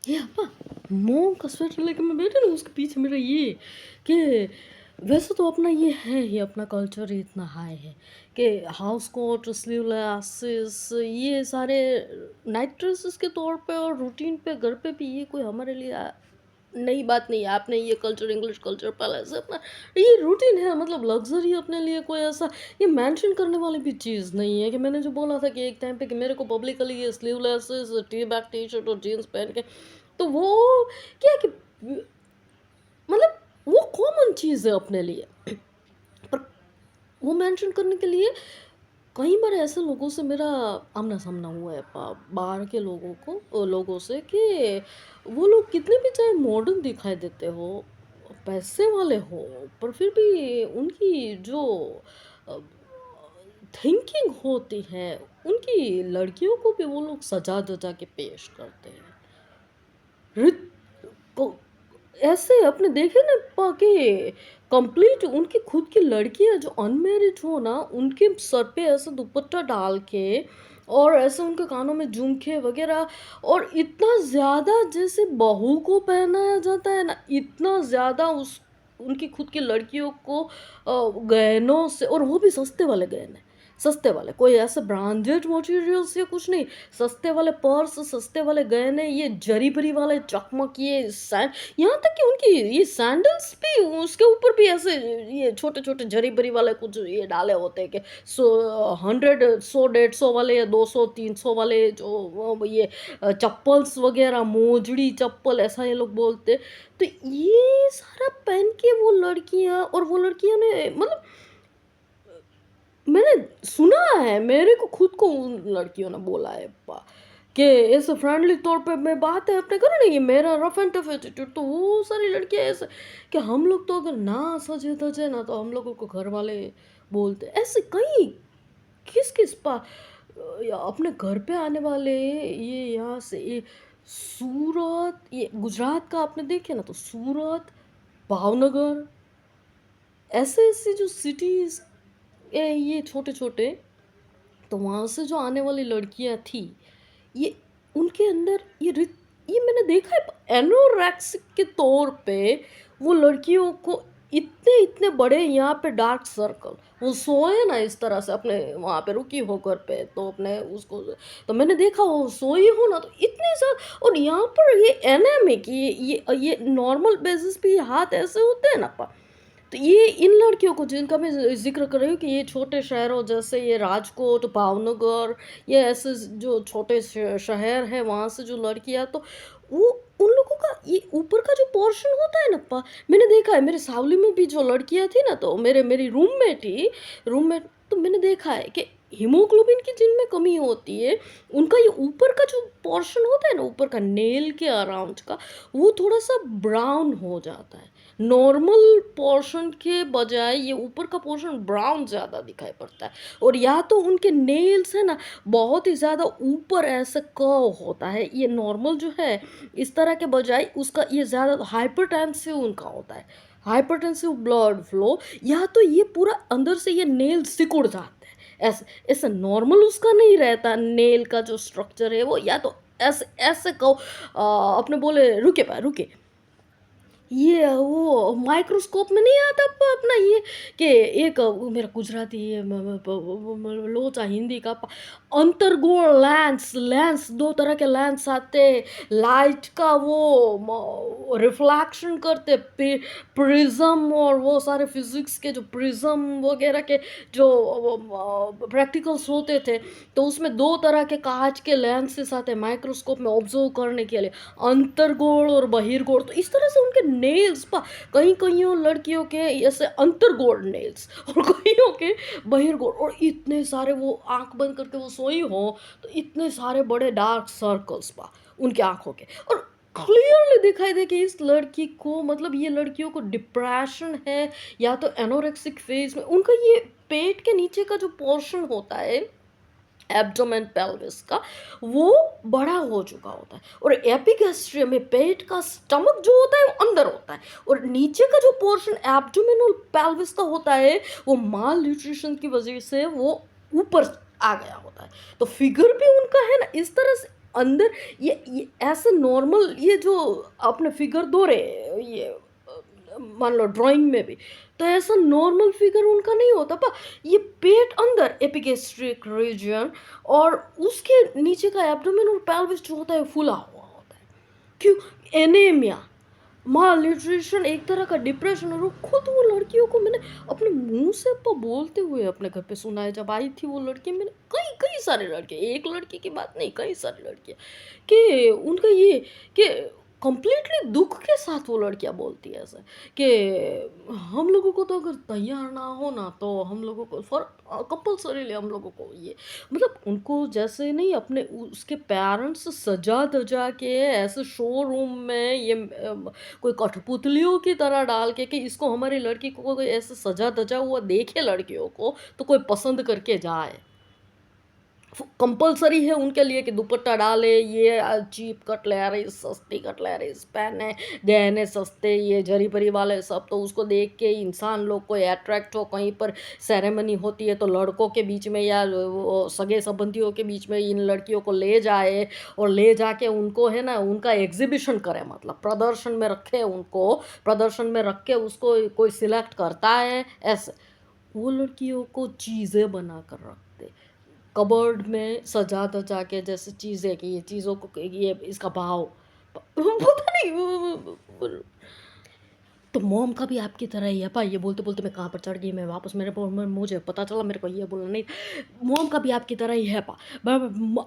ये अप्पा मॉम का स्वेटर लेके मैं बैठी ना उसके पीछे मेरा ये कि वैसे तो अपना ये है ही अपना कल्चर ही इतना हाई है कि हाउस कोट स्लीवलेस ये सारे नाइट ड्रेसेस के तौर पे और रूटीन पे घर पे भी ये कोई हमारे लिए नई बात नहीं है। आपने ये कल्चर इंग्लिश कल्चर पहले से अपना ये रूटीन है, मतलब लग्जरी अपने लिए कोई ऐसा ये मेंशन करने वाली भी चीज़ नहीं है कि मैंने जो बोला था कि एक टाइम पे कि मेरे को पब्लिकली ये sleeveless T back T shirt और जीन्स पहन के तो वो क्या है कि मतलब वो कॉमन चीज़ है अपने लिए। पर वो मेंशन करने के लिए कई बार ऐसे लोगों से मेरा आमना-सामना हुआ है बाहर के लोगों से कि वो लोग कितने भी चाहे मॉडर्न दिखाई देते हो, पैसे वाले हो, पर फिर भी उनकी जो अ, थिंकिंग होती है, उनकी लड़कियों को भी वो लोग सजा-धजा के पेश करते हैं। रित को ऐसे अपने देखे ना कि कंप्लीट उनकी खुद की लड़कियां जो अनमेरिड हो ना उनके सर पे ऐसे दुपट्टा डाल के और ऐसे उनके कानों में झुमके वगैरह और इतना ज्यादा जैसे बहू को पहनाया जाता है ना इतना ज्यादा उस उनकी खुद की लड़कियों को गहनों से और वो भी सस्ते वाले गहने सस्ते वाले कोई ऐसे ब्रांडेड मटेरियल्स या कुछ नहीं सस्ते वाले पर्स सस्ते वाले गहने ये जरी बरी वाले चकमक ये यहाँ तक कि उनकी ये सैंडल्स भी उसके ऊपर भी ऐसे ये छोटे-छोटे जरी-बरी वाले कुछ ये डाले होते हैं कि 100 100 150 वाले या 200 300 वाले जो वो ये चप्पल्स वगैरह मोजड़ी चप्पल ऐसा ये लोग बोलते हैं। तो ये सारा पहन के वो लड़कियाँ ने मतलब मैंने सुना है मेरे को खुद को उन लड़कियों ने बोला है कि ऐसे फ्रेंडली तौर पे मैं बात है अपने करें ना ये मेरा रफ एंड टफ एटीट्यूड तो वो सारी लड़कियां ऐसे कि हम लोग तो अगर ना सजे धजे ना तो हम लोगों को घर वाले बोलते ऐसे कहीं किस किस या अपने घर पे आने वाले ये यहाँ से ये सूरत ये गुजरात का आपने देखे ना तो सूरत भावनगर ऐसे ऐसे जो सिटीज ये छोटे छोटे तो वहाँ से जो आने वाली लड़कियाँ थी, ये उनके अंदर ये मैंने देखा है एनोरेक्सिक के तौर पे वो लड़कियों को इतने-इतने बड़े यहाँ पे डार्क सर्कल, वो सोए ना इस तरह से अपने वहाँ पे रुकी हो घर पे तो अपने उसको तो मैंने देखा वो सोई हो ना तो इतने और यहाँ पर ये एनेमिक ये नॉर्मल बेसिस पे ये हाथ ऐसे होते हैं ना तो ये इन लड़कियों को जिनका मैं ज़िक्र कर रही हूँ कि ये छोटे शहरों जैसे ये राजकोट, भावनगर ये ऐसे जो छोटे शहर हैं वहाँ से जो लड़कियाँ तो वो उन लोगों का ये ऊपर का जो पोर्शन होता है ना मैंने देखा है मेरे सावली में भी जो लड़कियाँ थी ना तो मेरी रूममेट तो मैंने देखा है कि हीमोग्लोबिन की जिनमें कमी होती है उनका ये ऊपर का जो पोर्शन होता है ना ऊपर का नेल के अराउंड का वो थोड़ा सा ब्राउन हो जाता है नॉर्मल पोर्शन के बजाय ये ऊपर का पोर्शन ब्राउन ज़्यादा दिखाई पड़ता है और या तो उनके नेल्स है ना बहुत ही ज़्यादा ऊपर ऐसे कर्व होता है ये नॉर्मल जो है इस तरह के बजाय उसका ये ज़्यादा हाइपरटेंसिव उनका होता है हाइपरटेंसिव ब्लड फ्लो या तो ये पूरा अंदर से ये नेल सिकुड़ जाते हैं ऐसे ऐसे नॉर्मल उसका नहीं रहता नेल का जो स्ट्रक्चर है वो या तो ऐसे ऐसे कहो अपने बोले रुके ये वो माइक्रोस्कोप में नहीं आता अपना ये कि एक वो मेरा गुजराती ये लोचा हिंदी का अंतर्गोण लेंस दो तरह के लेंस आते लाइट का वो रिफ्लेक्शन करते प्रिज्म और वो सारे फिजिक्स के जो प्रिज्म वगैरह के जो प्रैक्टिकल्स होते थे तो उसमें दो तरह के कांच के लेंसेस आते माइक्रोस्कोप में ऑब्जर्व करने के लिए अंतर्गोण और बहिर्गोण तो इस तरह से उनके नेल्स कहीं कईयों लड़कियों के ऐसे अंतर्गोण नेल्स और कईयों के बहिर्गोण और इतने सारे वो आंख बंद करके वो सोई हो तो इतने सारे बड़े डार्क सर्कल्स उनके आंखों के और क्लियरली दिखाई दे कि इस लड़की को मतलब ये लड़कियों को डिप्रेशन है या तो एनोरेक्सिक फेज में उनका ये पेट के नीचे का जो पोर्शन होता है एब्डोमेन पेल्विस का वो बड़ा हो चुका होता है और एपिगैस्ट्रियम में पेट का स्टमक जो होता है वो अंदर होता है और नीचे का जो पोर्शन एब्डोमिनल पेल्विस का होता है वो माल न्यूट्रिशन की वजह से वो ऊपर आ गया होता है तो फिगर भी उनका है ना इस तरह से अंदर ये ऐसे नॉर्मल ये जो आपने फिगर दो रहे ये मान लो ड्राइंग में भी, तो ऐसा नॉर्मल फिगर उनका नहीं होता पा। ये पेट अंदर एपिगेस्ट्रिक रीजन और उसके नीचे का एब्डोमेन और पेल्विस जो होता है फूला हुआ होता है। क्यों? एनीमिया, माल न्यूट्रिशन, एक तरह का डिप्रेशन। और वो खुद वो लड़कियों को मैंने अपने मुंह से बोलते हुए अपने घर पे सुना है। जब आई थी वो लड़की, मैंने कई कई सारे लड़के, एक लड़की की बात नहीं, कई सारे लड़कियाँ कि उनका ये कि कंप्लीटली दुख के साथ वो लड़कियाँ बोलती है ऐसे कि हम लोगों को तो अगर तैयार ना हो ना तो हम लोगों को फॉर कंपल्सरीली हम लोगों को ये मतलब उनको जैसे नहीं अपने उसके पेरेंट्स सजा धजा के ऐसे शोरूम में ये कोई कठपुतलियों की तरह डाल के कि इसको हमारी लड़की को कोई ऐसे सजा धजा हुआ देखे लड़कियों को तो कोई पसंद करके जाए। कंपलसरी है उनके लिए कि दुपट्टा डाले, ये चीप कटलरीज, सस्ती कटलरीज पहने, गहने सस्ते, ये जरी परी वाले सब। तो उसको देख के इंसान लोग को अट्रैक्ट हो। कहीं पर सेरेमनी होती है तो लड़कों के बीच में या सगे संबंधियों के बीच में इन लड़कियों को ले जाए और ले जाके उनको है ना उनका एग्जीबिशन करे, मतलब प्रदर्शन में रखे, उनको प्रदर्शन में रख के उसको कोई सिलेक्ट करता है ऐसे। वो लड़कियों को चीज़ें बना कर रखते, कबर्ड में सजा धजा के जैसे चीज़ें कि ये चीज़ों को ये इसका भाव पता नहीं। तो मॉम का भी आपकी तरह ही है पा। ये बोलते बोलते मैं कहाँ पर चढ़ गई, मैं वापस मेरे मुझे पता चला मेरे को ये बोलना नहीं। मॉम का भी आपकी तरह ही है पा।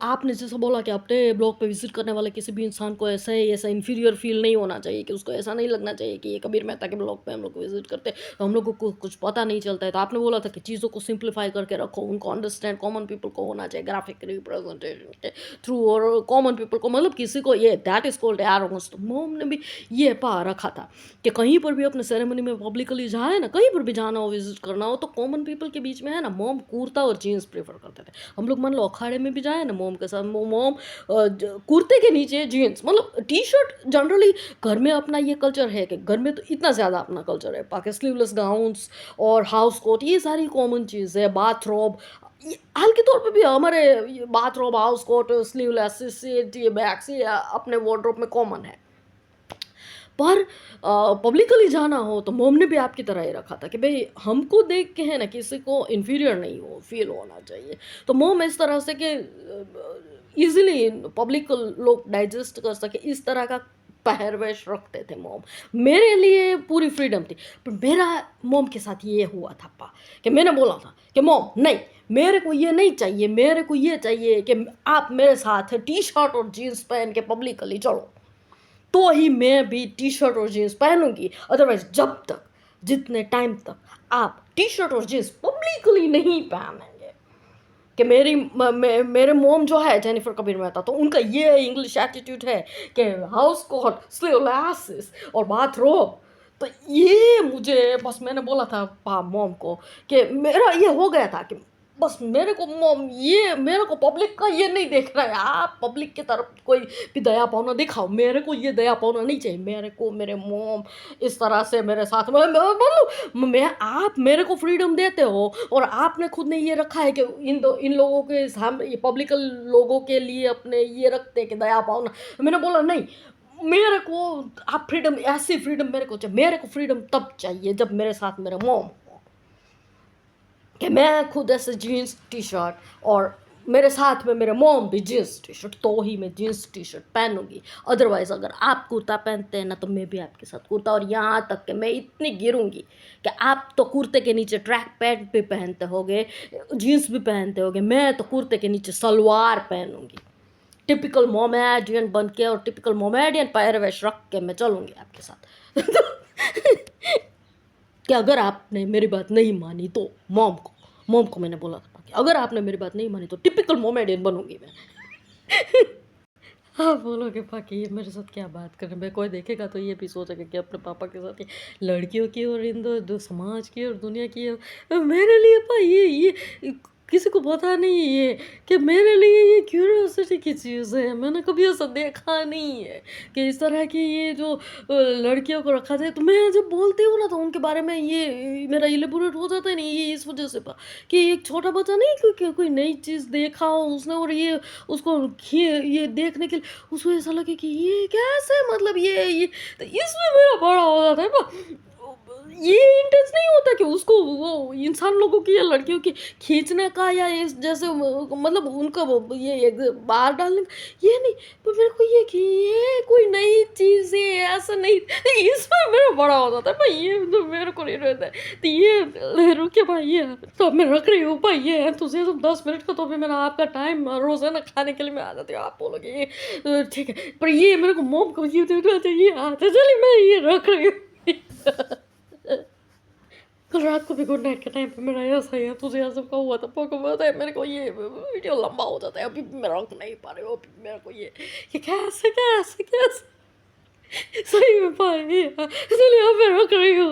आपने जैसा बोला कि अपने ब्लॉग पे विजिट करने वाले किसी भी इंसान को ऐसा इन्फीरियर फील नहीं होना चाहिए, कि उसको ऐसा नहीं लगना चाहिए कि ये कबीर मेहता के ब्लॉग पे हम लोग विजिट करते हैं तो हम लोगों को कुछ पता नहीं चलता है। तो आपने बोला था कि चीज़ों को सिंप्लीफाई करके रखो, उनको अंडरस्टैंड कॉमन पीपल को होना चाहिए ग्राफिक रिप्रेजेंटेशन के थ्रू, और कॉमन पीपल को मतलब किसी को ये दैट इज कॉल्ड एरोगेंस। तो मॉम ने भी ये पा रखा था कि कहीं पर भी अपने सेरेमनी में पब्लिकली जाए ना, कहीं पर भी जाना हो, विजिट करना हो, तो कॉमन पीपल के बीच में है ना मॉम कुर्ता और जीन्स प्रेफर करते थे। हम लोग मान लो अखाड़े में भी जाए ना मॉम के साथ, मॉम कुर्ते के नीचे जीन्स, मतलब टी शर्ट। जनरली घर में अपना ये कल्चर है कि घर में तो इतना ज़्यादा अपना कल्चर है, बाकी स्लीवलेस गाउन्स और हाउस कोट ये सारी कॉमन चीज़ है। बाथरोब हाल के तौर पे भी हमारे बाथरोब, हाउस कोट, स्लीवलेस, ये बैग्स ये अपने वार्डरोब में कॉमन है। पर पब्लिकली जाना हो तो मॉम ने भी आपकी तरह ही रखा था कि भाई हमको देख के है ना किसी को इन्फीरियर नहीं हो फील होना चाहिए। तो मॉम इस तरह से कि इजीली पब्लिक लोग डाइजेस्ट कर सके इस तरह का पहरवेश रखते थे मॉम। मेरे लिए पूरी फ्रीडम थी। पर मेरा मॉम के साथ ये हुआ था पा कि मैंने बोला था कि मॉम नहीं, मेरे को ये नहीं चाहिए, मेरे को ये चाहिए कि आप मेरे साथ टी शर्ट और जीन्स पहन के पब्लिकली चलो, तो ही मैं भी टी शर्ट और जीन्स पहनूंगी। अदरवाइज जब तक जितने टाइम तक आप टी शर्ट और जीन्स पब्लिकली नहीं पहनेंगे कि मेरे मोम जो है जेनिफर कबीर मेहता, तो उनका ये इंग्लिश एटीट्यूड है कि हाउस कोट, स्लीवलेस और बाथरोब। तो ये मुझे बस मैंने बोला था मोम को कि मेरा ये हो गया था कि बस मेरे को मोम ये मेरे को पब्लिक का ये नहीं देख रहा है, आप पब्लिक की तरफ कोई भी दया पावना दिखाओ, मेरे को ये दया पावना नहीं चाहिए। मेरे को मेरे मोम इस तरह से मेरे साथ में मतलब मैं आप मेरे को फ्रीडम देते हो और आपने खुद ने ये रखा है कि इन लोगों के सामने ये पब्लिक लोगों के लिए अपने ये रखते हैं कि दया पावना। मैंने बोला नहीं, मेरे को आप फ्रीडम, ऐसी फ्रीडम मेरे को चाहिए। मेरे को फ्रीडम तब चाहिए जब मेरे साथ मेरे मोम, कि मैं खुद ऐसे जीन्स टी शर्ट और मेरे साथ में मेरे मोम भी जीन्स टी शर्ट, तो ही मैं जीन्स टी शर्ट पहनूंगी। अदरवाइज़ अगर आप कुर्ता पहनते हैं ना तो मैं भी आपके साथ कुर्ता, और यहाँ तक कि मैं इतनी गिरूंगी कि आप तो कुर्ते के नीचे ट्रैक पैंट भी पहनते होगे, जीन्स भी पहनते होगे, मैं तो कुर्ते के नीचे सलवार पहनूंगी। टिपिकल मोमेडियन बन के और टिपिकल मोमेडियन पहरवेश रख के मैं चलूँगी आपके साथ। कि अगर आपने मेरी बात नहीं मानी तो मॉम को मैंने बोला था कि अगर आपने मेरी बात नहीं मानी तो टिपिकल मोमेडियन बनूंगी मैं। हाँ बोलोगे पाकि ये मेरे साथ क्या बात कर रहे हैं। कोई देखेगा तो ये भी सोचेगा कि अपने पापा के साथ ये लड़कियों की और इन दो समाज की और दुनिया की मेरे लिए पा ये किसी को पता नहीं ये कि मेरे लिए ये क्यूरियोसिटी की चीज़ है। मैंने कभी ऐसा देखा नहीं है कि इस तरह की ये जो लड़कियों को रखा जाए। तो मैं जब बोलती हूँ ना तो उनके बारे में ये मेरा इलैबोरेट हो जाता है ना, ये इस वज़ह से कि एक छोटा बच्चा नहीं कोई नई चीज़ देखा हो उसने और ये उसको ये देखने के लिए उसको ऐसा लगे कि ये कैसे, मतलब ये तो इसमें मेरा बड़ा हो जाता है ना। ये इंटेंस नहीं होता कि उसको वो इंसान लोगों की या लड़कियों की खींचने का या इस जैसे मतलब उनका वो ये एक बाहर डालने का, ये नहीं। पर मेरे को ये कि ये कोई नई चीज़ है ऐसा नहीं, इसमें मेरा बड़ा हो जाता है भाई, ये तो मेरे को नहीं रहता है। तो ये रुके भाई, ये तो मैं रख रही हूँ भाई, ये तुझे तो 10 मिनट का तो भी मेरा आपका टाइम रोजाना खाने के लिए मैं आ जाती हूँ, आप बोलोगे ये ठीक है, पर ये मेरे को मोम को ये देना चाहिए आता, चलिए मैं ये रख रही हूँ। कल रात को भी गुड नाइट के टाइम पे मेरा ऐसा ही है, तुझे ऐसा का हुआ था पक पता है मेरे को, ये वीडियो लंबा हो जाता है, अभी मैं रख नहीं पा रही हूँ, अभी मेरे को ये कैसे कैसे कैसे सही में पाए, चलिए अब मैं रख रही हूँ।